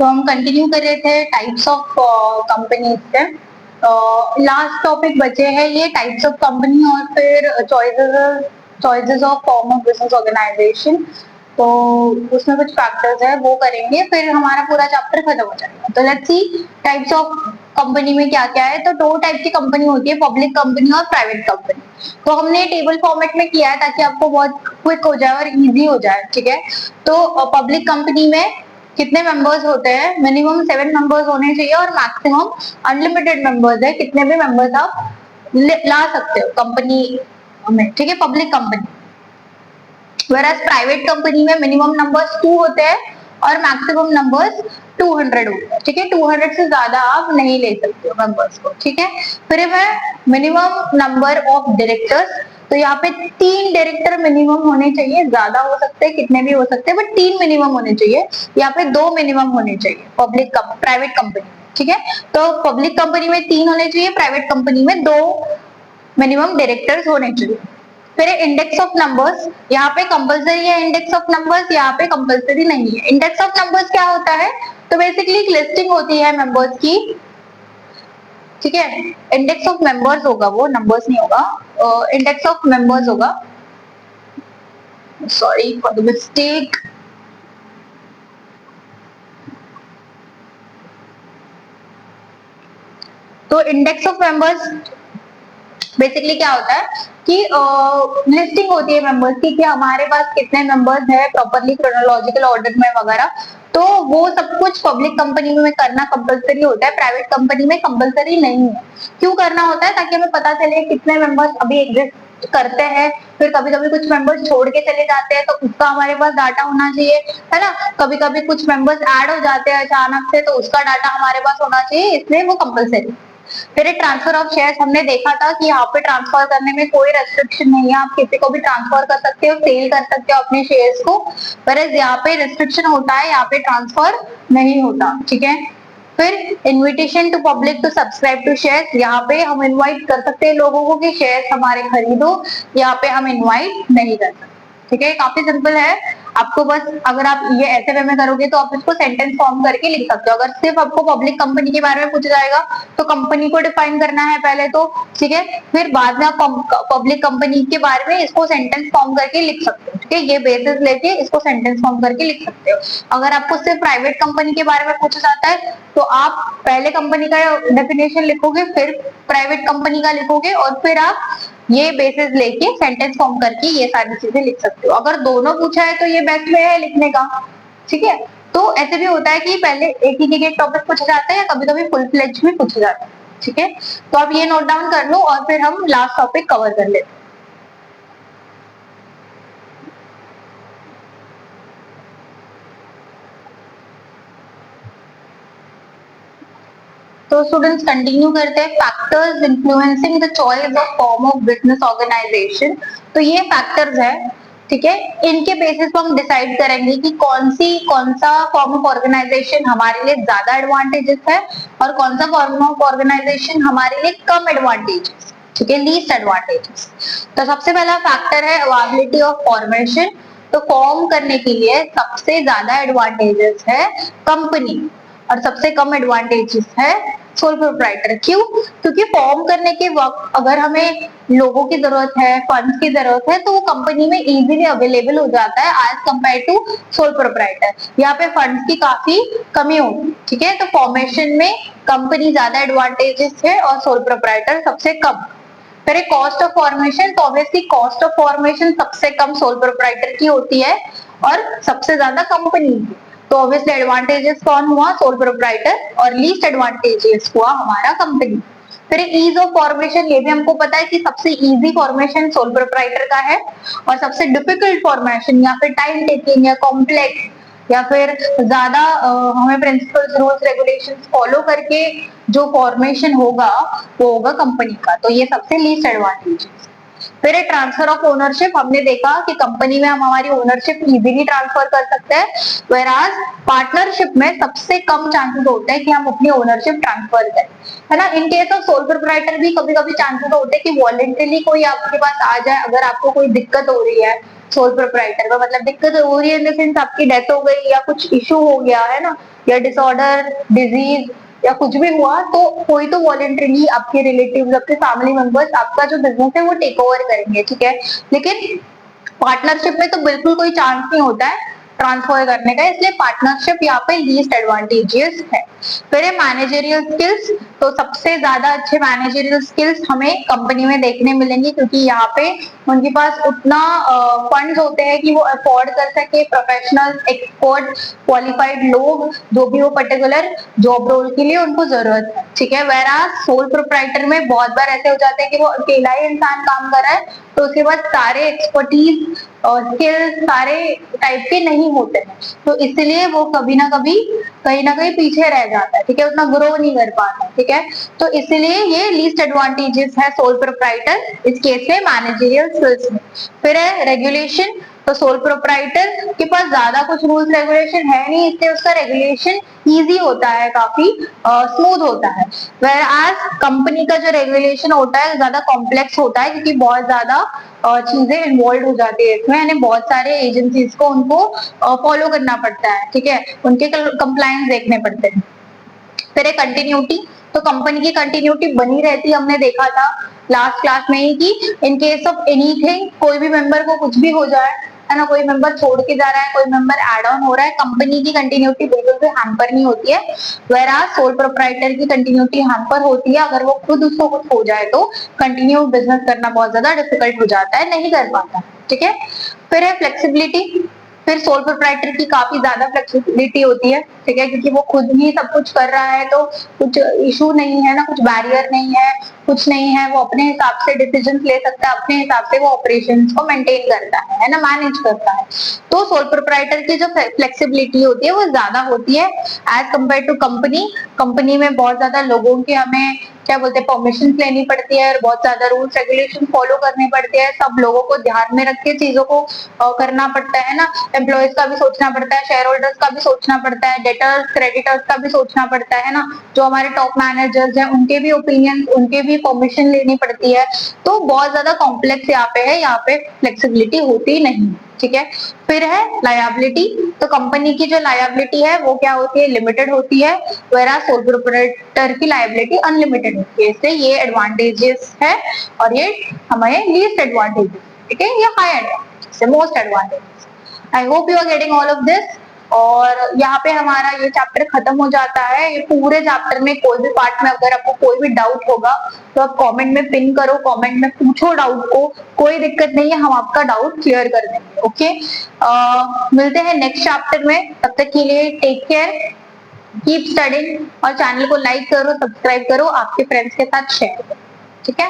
तो हम कंटिन्यू कर रहे थे टाइप्स ऑफ कंपनीज से। लास्ट टॉपिक बचे हैं ये टाइप्स ऑफ कंपनी और फिर choices of form of business organisation. तो उसमें कुछ फैक्टर्स है वो करेंगे, फिर हमारा पूरा चैप्टर खत्म हो जाएगा। तो let's see types of company में क्या क्या है। तो दो टाइप की कंपनी होती है, पब्लिक कंपनी और प्राइवेट कंपनी। तो हमने टेबल फॉर्मेट में किया है ताकि आपको बहुत क्विक हो जाए और इजी हो जाए, ठीक है। तो पब्लिक कंपनी में कितने मेंबर्स होते हैं? मिनिमम 7 मेंबर्स होने चाहिए और मैक्सिमम अनलिमिटेड मेंबर्स है, कितने भी मेंबर्स आप ला सकते हो कंपनी में, ठीक है, public company. Whereas private company में मिनिमम नंबर्स 2 होते हैं और मैक्सिमम नंबर्स 200 होते हैं, ठीक है। 200 से ज्यादा आप नहीं ले सकते हो मेंबर्स को, ठीक है। फिर है मिनिमम नंबर ऑफ डायरेक्टर्स। तो यहाँ पे 3 डायरेक्टर मिनिमम होने चाहिए, ज्यादा हो सकते हैं, कितने भी हो सकते हैं, बट 3 मिनिमम होने चाहिए। यहाँ पे 2 मिनिमम होने चाहिए प्राइवेट कंपनी, ठीक है। तो पब्लिक कंपनी में 3 होने चाहिए, प्राइवेट कंपनी में 2 मिनिमम डायरेक्टर्स होने चाहिए। फिर इंडेक्स ऑफ नंबर्स, यहाँ पे कंपलसरी है इंडेक्स ऑफ नंबर्स, यहाँ पे कंपलसरी नहीं है। इंडेक्स ऑफ नंबर्स क्या होता है? तो बेसिकली एक लिस्टिंग होती है मेंबर्स की, ठीक है। इंडेक्स ऑफ मेंबर्स होगा, वो नंबर्स नहीं होगा, इंडेक्स ऑफ मेंबर्स होगा। Sorry for the mistake. तो इंडेक्स ऑफ मेंबर्स बेसिकली क्या होता है कि लिस्टिंग होती है मेंबर्स की कि हमारे पास कितने मेंबर्स हैं प्रॉपरली क्रोनोलॉजिकल ऑर्डर में वगैरह। तो वो सब कुछ पब्लिक कंपनी में करना कंपलसरी होता है, प्राइवेट कंपनी में कंपलसरी नहीं है। क्यों करना होता है? ताकि हमें पता चले कितने मेंबर्स अभी एग्जिस्ट करते हैं। फिर कभी कभी कुछ मेंबर्स छोड़ के चले जाते हैं तो उसका हमारे पास डाटा होना चाहिए, है ना। कभी कभी कुछ मेंबर्स ऐड हो जाते हैं अचानक से, तो उसका डाटा हमारे पास होना चाहिए, इसलिए वो कंपलसरी। फिर ट्रांसफर ऑफ शेयर्स हमने देखा था कि यहाँ पे ट्रांसफर करने में कोई रेस्ट्रिक्शन नहीं है, आप किसी को भी ट्रांसफर कर सकते हो, सेल कर सकते हो अपने शेयर्स को। पर यहाँ पे रेस्ट्रिक्शन होता है, यहाँ पे ट्रांसफर नहीं होता, ठीक है। फिर invitation to public to subscribe to shares, यहाँ पे हम इनवाइट कर सकते हैं लोगों को कि शेयर्स हमारे खरीदो, यहाँ पे हम इनवाइट नहीं कर सकते, ठीक है। काफी सिंपल है। आपको बस अगर आप ये ऐसे वे में करोगे तो आप इसको सेंटेंस फॉर्म करके लिख सकते हो। अगर सिर्फ आपको पब्लिक कंपनी के बारे में पूछा जाएगा तो कंपनी को डिफाइन करना है पहले तो, ठीक है। फिर बाद में आप पब्लिक कंपनी के बारे में इसको सेंटेंस फॉर्म करके लिख सकते हो, ठीक है। ये बेसिस लेके इसको सेंटेंस फॉर्म करके लिख सकते हो। अगर आपको सिर्फ प्राइवेट कंपनी के बारे में पूछा जाता है तो आप पहले कंपनी का डेफिनेशन लिखोगे, फिर प्राइवेट कंपनी का लिखोगे और फिर आप ये बेसिस लेके सेंटेंस फॉर्म करके ये सारी चीजें लिख सकते हो। अगर दोनों पूछा है तो ये बेस्ट वे है लिखने का, ठीक है। तो ऐसे भी होता है कि पहले एक ही एक टॉपिक पूछा जाता है या कभी कभी फुल फ्लेज भी पूछा जाता है, ठीक है। तो आप ये नोट डाउन कर लो और फिर हम लास्ट टॉपिक कवर कर लेते हैं। तो स्टूडेंट्स कंटिन्यू करते हैं। Factors influencing the choice of form of business organisation. तो ये फैक्टर्स है, ठीक है। इनके बेसिस पर हम डिसाइड करेंगे कि कौन सा फॉर्म ऑफ ऑर्गेनाइजेशन हमारे लिए ज्यादा एडवांटेजेस है और कौन सा फॉर्म ऑफ ऑर्गेनाइजेशन हमारे लिए कम एडवांटेजेस, ठीक है, लीस्ट एडवांटेजेस। तो सबसे पहला फैक्टर है अवेलेबिलिटी ऑफ फॉर्मेशन। तो फॉर्म करने के लिए सबसे ज्यादा एडवांटेजेस है कंपनी और सबसे कम एडवांटेजेस है सोल प्रोप्राइटर। क्यों? क्योंकि फॉर्म करने के वक्त अगर हमें लोगों की जरूरत है, फंड्स की जरूरत है, तो वो कंपनी में इजीली अवेलेबल हो जाता है as compare to sole proprietor. यहाँ पे फंड्स की काफी कमी होगी, ठीक है। तो फॉर्मेशन में कंपनी ज्यादा एडवांटेजेस है और सोल प्रोप्राइटर सबसे कम। फिर कॉस्ट ऑफ फॉर्मेशन, तो ऑब्वियसली कॉस्ट ऑफ फॉर्मेशन सबसे कम सोल प्रोप्राइटर की होती है और सबसे ज्यादा कंपनी की। तो ऑब्वियसली एडवांटेजेस कौन हुआ? सोल प्रोप्राइटर, और लीस्ट एडवांटेजेस हुआ हमारा कंपनी। फिर ईज ऑफ फॉर्मेशन, ये भी हमको पता है कि सबसे इजी फॉर्मेशन सोल प्रोप्राइटर का है और सबसे डिफिकल्ट फॉर्मेशन या फिर टाइम टेकिंग या कॉम्प्लेक्स या फिर ज्यादा हमें प्रिंसिपल्स रूल्स रेगुलेशंस फॉलो करके जो फॉर्मेशन होगा वो होगा कंपनी का। तो ये सबसे लीस्ट एडवांटेज। फिर ट्रांसफर ऑफ ओनरशिप, हमने देखा कि कंपनी में हम हमारी ओनरशिप इजीली ट्रांसफर कर सकते हैं, वेराज पार्टनरशिप में सबसे कम चांसेस होते हैं कि हम अपनी ओनरशिप ट्रांसफर करें, है ना। In case of sole proprietor भी कभी कभी चांसेस होते हैं कि वॉलेंटरली कोई आपके पास आ जाए, अगर आपको कोई दिक्कत हो रही है सोल प्रोप्राइटर का मतलब दिक्कत हो रही है इन द सेंस आपकी डेथ हो गई या कुछ इशू हो गया है ना, या डिसऑर्डर, डिजीज या कुछ भी हुआ, तो कोई तो वॉलेंटरीली आपके रिलेटिव्स, आपके फैमिली मेंबर्स आपका जो बिजनेस है वो टेक ओवर करेंगे, ठीक है। लेकिन पार्टनरशिप में तो बिल्कुल कोई चांस नहीं होता है ट्रांसफर करने का, इसलिए पार्टनरशिप यहाँ पे लीस्ट एडवांटेजियस है। फिर है मैनेजरियल स्किल्स। तो सबसे ज्यादा अच्छे मैनेजरियल स्किल्स हमें कंपनी में देखने मिलेंगे, क्योंकि यहाँ पे उनके पास उतना फंड्स होते हैं कि वो अफोर्ड कर सके प्रोफेशनल, एक्सपर्ट, क्वालिफाइड लोग जो भी वो पर्टिकुलर जॉब रोल के लिए उनको जरूरत है, ठीक है। वेराज सोल प्रोप्राइटर में बहुत बार ऐसे हो जाते हैं कि वो अकेला ही इंसान काम कर रहा है, तो उसके बाद सारे एक्सपर्टीज और स्किल्स सारे टाइप के नहीं होते हैं, तो इसलिए वो कभी ना कभी कहीं ना कहीं पीछे रह जाता है, ठीक है, उतना ग्रो नहीं कर पाता, ठीक है। तो इसलिए ये लीस्ट एडवांटेजेस है सोल प्रोप्राइटर इस केस में मैनेजरियल स्किल्स में। फिर है रेगुलेशन। तो सोल प्रोप्राइटर के पास ज्यादा कुछ रूल्स रेगुलेशन है नहीं, इसलिए उसका रेगुलेशन इजी होता है, काफी स्मूथ होता है। वेयर एज कंपनी का जो रेगुलेशन होता है ज्यादा कॉम्प्लेक्स होता है, क्योंकि बहुत ज्यादा चीजें इन्वॉल्व हो जाती है इसमें, यानी बहुत सारे एजेंसीज को उनको फॉलो करना पड़ता है, ठीक है, उनके कंप्लायंस देखने पड़ते हैं। फिर एक कंटिन्यूटी। तो कंपनी की कंटिन्यूटी बनी रहती है, हमने देखा था लास्ट क्लास में ही कि इन केस ऑफ एनीथिंग, कोई भी मेंबर को कुछ भी हो जाए, है ना, कोई मेंबर छोड़ के जा रहा है, कोई मेंबर एड ऑन हो रहा है, कंपनी की कंटिन्यूटी बिल्कुल भी हैम्पर नहीं होती है। वेराज सोल प्रोप्राइटर की कंटिन्यूटी हैम्पर होती है, अगर वो खुद उसको कुछ हो जाए तो कंटिन्यू बिजनेस करना बहुत ज्यादा डिफिकल्ट हो जाता है, नहीं कर पाता, ठीक है। फिर है फ्लेक्सिबिलिटी। फिर सोल प्रोप्राइटर की काफी ज्यादा फ्लेक्सिबिलिटी होती है, ठीक है, क्योंकि वो खुद ही सब कुछ कर रहा है, तो कुछ इशू नहीं है ना, कुछ बैरियर नहीं है, कुछ नहीं है, वो अपने हिसाब से डिसीजन ले सकता है, अपने हिसाब से वो ऑपरेशंस को मेंटेन करता है ना, मैनेज करता है। तो सोल प्रोप्राइटर की जो फ्लेक्सिबिलिटी होती है वो ज्यादा होती है as compare to company. Company में बहुत ज्यादा लोगों के हमें क्या बोलते हैं परमिशन लेनी पड़ती है, और बहुत ज्यादा रूल्स रेगुलेशन फॉलो करने पड़ते हैं, सब लोगों को ध्यान में रख के चीजों को करना पड़ता है ना, एम्प्लॉयज का भी सोचना पड़ता है, शेयर होल्डर्स का भी सोचना पड़ता है, डेटर्स क्रेडिटर्स का भी सोचना पड़ता है ना, जो हमारे टॉप मैनेजर्स हैं उनके भी ओपिनियन, उनके भी परमिशन लेनी पड़ती है, तो बहुत ज्यादा कॉम्प्लेक्स यहाँ पे है, यहाँ पे फ्लेक्सिबिलिटी होती नहीं, ठीक है। फिर है लायबिलिटी। तो कंपनी की जो लायबिलिटी है वो क्या होती है, लिमिटेड होती है, वेराज सोल प्रोप्राइटर की लायबिलिटी अनलिमिटेड होती है, इसलिए ये एडवांटेजेस है और ये हमारे लीस्ट एडवांटेजेस, ठीक है, ये high advantage, most advantage. I hope you are getting all of this. और यहाँ पे हमारा ये चैप्टर खत्म हो जाता है। ये पूरे चैप्टर में कोई भी पार्ट में अगर आपको कोई भी डाउट होगा तो आप कमेंट में पिन करो, कमेंट में पूछो डाउट को, कोई दिक्कत नहीं है, हम आपका डाउट क्लियर कर देंगे, ओके। मिलते हैं नेक्स्ट चैप्टर में, तब तक के लिए टेक केयर, कीप स्टडिंग, और चैनल को लाइक करो, सब्सक्राइब करो, आपके फ्रेंड्स के साथ शेयर करो, ठीक है।